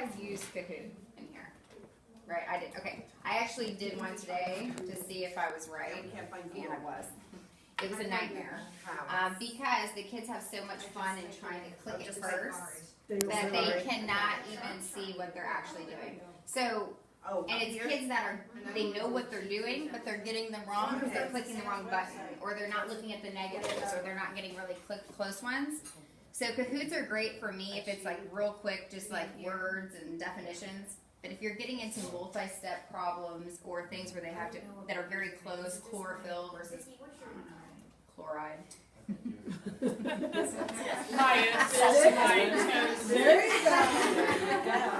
has used Kahoot in here? Right, I did. Okay, I actually did one today to see if I was right, and I was. It was a nightmare because the kids have so much fun in trying to click it first that they cannot even see what they're actually doing. So, and it's kids that are, they know what they're doing, but they're getting them wrong because they're clicking the wrong button, or they're not looking at the negatives, or they're not getting really close ones. So Kahoots are great for me if it's like real quick, just like words and definitions. But if you're getting into multi-step problems or things where they have to, that are very close, chlorophyll versus, I don't know, chloride. Science. There you go.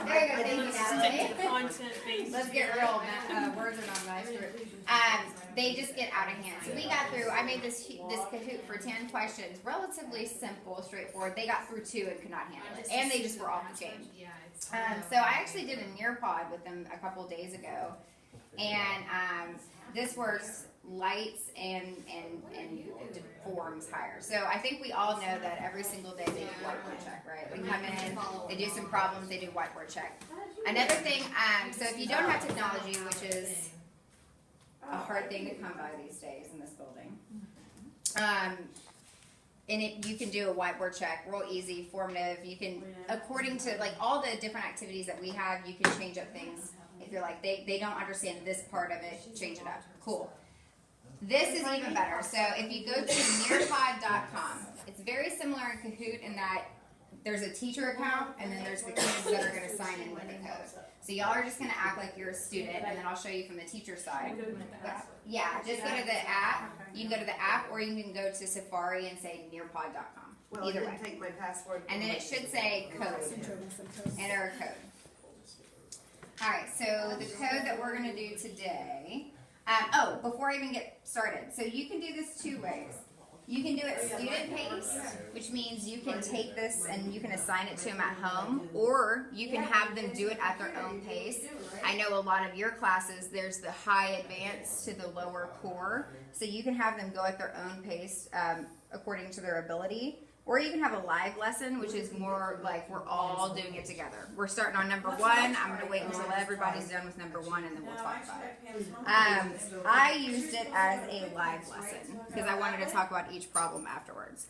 Thank you, Natalie. Let's get real. Words are not nice. They just get out of hand. So we got through. I made this Kahoot for 10 questions, relatively simple, straightforward. They got through 2 and could not handle it, and they just were off the chain. So I actually did a Nearpod with them a couple days ago, and this works lights and forms higher. So I think we all know that every single day they do whiteboard check, right? They come in, they do some problems, they do whiteboard check. Another thing, so if you don't have technology, which is a hard thing to come by these days in this building, and you can do a whiteboard check, real easy, formative. You can, according to like all the different activities that we have, you can change up things. If you're like, they don't understand this part of it, change it up. Cool. This is even better. So if you go to nearpod.com, it's very similar in Kahoot in that there's a teacher account and then there's the kids that are going to sign in with the code. So y'all are just going to act like you're a student, and then I'll show you from the teacher side. Yeah, just go to the app. You can go to the app, or you can go to Safari and say nearpod.com. Well, either way. Take my password. And then it should say code. Enter a code. All right, so the code that we're going to do today. Before I even get started, so you can do this 2 ways. You can do it student paced, which means you can take this and you can assign it to them at home, or you can have them do it at their own pace. I know a lot of your classes, there's the high advanced to the lower core, so you can have them go at their own pace according to their ability. Or you can have a live lesson, which is more like we're all doing it together. We're starting on number 1. I'm going to wait until everybody's done with number 1, and then we'll talk about it. I used it as a live lesson because I wanted to talk about each problem afterwards.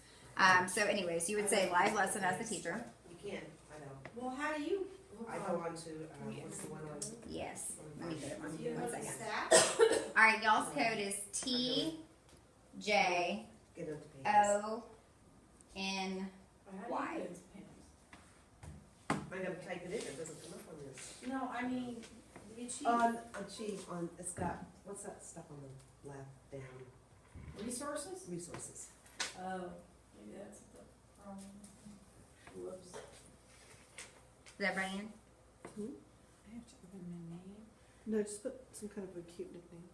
So anyways, you would say live lesson as the teacher. You can. I know. Well, how do you? I go on to, what's the one on? Yes. Let me get it. 1 second. All right, y'all's code is TJONY. I gotta type it in, it doesn't come up on this. No, I mean, the achieve. It's got, what's that stuff on the left down? Resources? Resources. Oh, maybe that's the problem. Whoops. Is that right, Ann? I have to open my name. No, just put some kind of a cute nickname.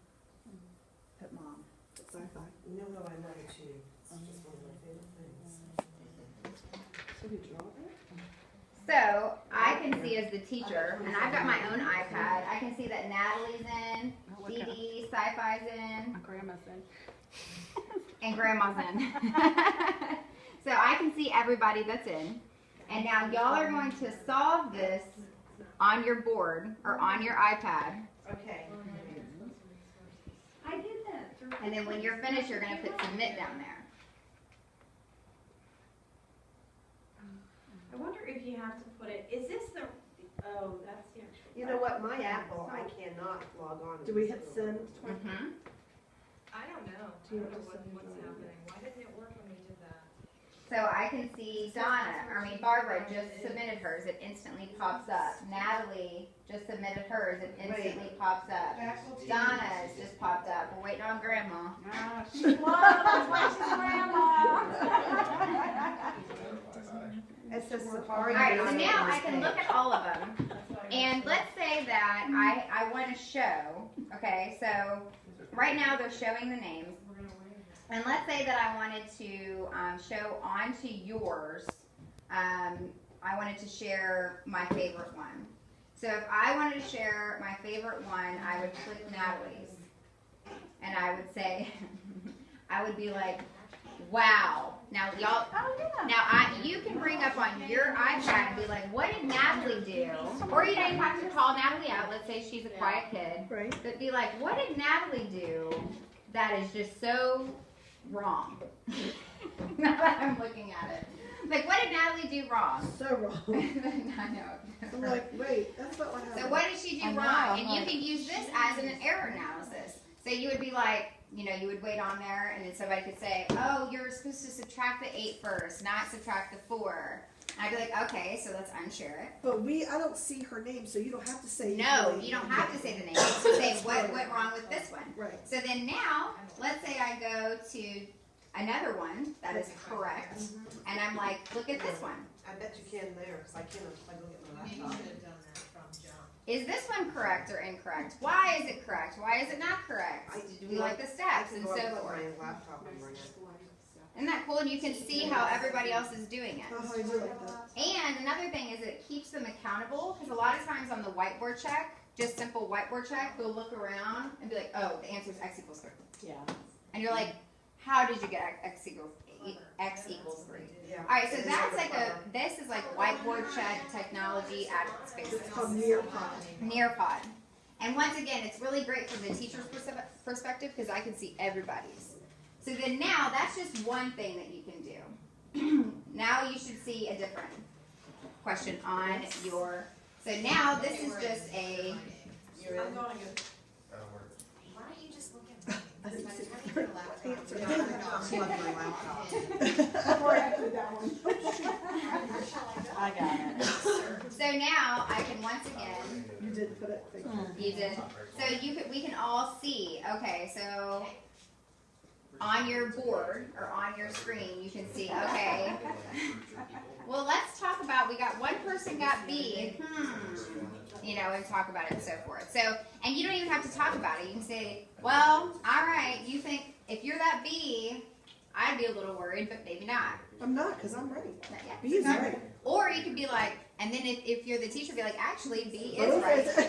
Put mom. Put sci-fi. No, I love it too. It's just one of my favorite things. So you draw it? So I can see as the teacher, and I've got my own iPad. I can see that Natalie's in, Dee Dee, Sci-Fi's in, My grandma's in. and Grandma's in. So I can see everybody that's in. And now y'all are going to solve this on your board or on your iPad. Okay. I did that. And then when you're finished, you're going to put submit down there. I wonder if you have to put it, is this the, oh, that's the actual. You know what, my Apple, I cannot log on. Do we hit send? Mm-hmm. I don't know. Do you I don't know want to what's send it? happening. Why didn't it work when we did that? So I can see Barbara just submitted hers. It instantly pops up. Natalie just submitted hers. It instantly pops up. Donna's just popped up. We're waiting on Grandma. She was, where's his grandma? It says Safari. All right, so now I can look at all of them. And let's say that I want to show, okay, so right now they're showing the names. And let's say that I wanted to show onto yours, I wanted to share my favorite one. So if I wanted to share my favorite one, I would click Natalie's. And I would say, I would be like, Wow. Now y'all, you can bring up on your iPad and be like, what did Natalie do? Or you don't even have to call Natalie out. Let's say she's a quiet kid. Right. But be like, what did Natalie do that is just so wrong? Now that I'm looking at it. Like, what did Natalie do wrong? So wrong. I know. I'm like, wait, that's not what happened. So what did she do wrong? And you can use this as an error analysis. So you would be like, you would wait on there, and then somebody could say, oh, you're supposed to subtract the 8 first, not subtract the 4. And I'd be like, okay, so let's unshare it. But I don't see her name, so you don't have to say. No, you don't have to say the name. Just say what went wrong with this one. Right. So then now, let's say I go to another one that is correct, and I'm like, look at this one. I bet you can there, because I can't, if I go get my Maybe you laptop. should have done that from jump. Is this one correct or incorrect? Why is it correct? Why is it not correct? Do we like the steps and so forth? My laptop and bring it. Isn't that cool? And you can see how everybody else is doing it. Oh, I do like that. And another thing is it keeps them accountable, because a lot of times on the whiteboard check, just simple whiteboard check, they'll look around and be like, oh, the answer is x equals 3. Yeah. And you're like, how did you get x equals 3? Yeah. All right, so that's like this is like whiteboard check technology at its It's basis. called Nearpod. Nearpod. And once again, it's really great from the teacher's perspective because I can see everybody's. So then now, that's just one thing that you can do. Now you should see a different question on your, so now this is just a, I'm going to go. Why don't you just look at me? By the time you get a laptop, Plug my laptop. Before I put that one. I got it. so now I can once again, You did put it. Thank you. you did, so we can all see, okay, so on your board or on your screen, you can see, okay. Well, let's talk about, we got one person got B, and talk about it and so forth. So, and you don't even have to talk about it. You can say, well, all right, you think if you're that B, I'd be a little worried, but maybe not. I'm not, because I'm right. Not yet. B is right. Or you could be like, and then if you're the teacher, be like, actually, B is Both right. is- All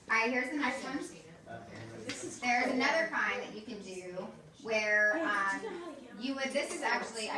right, here's the next one. There's another kind that you can do where this is actually,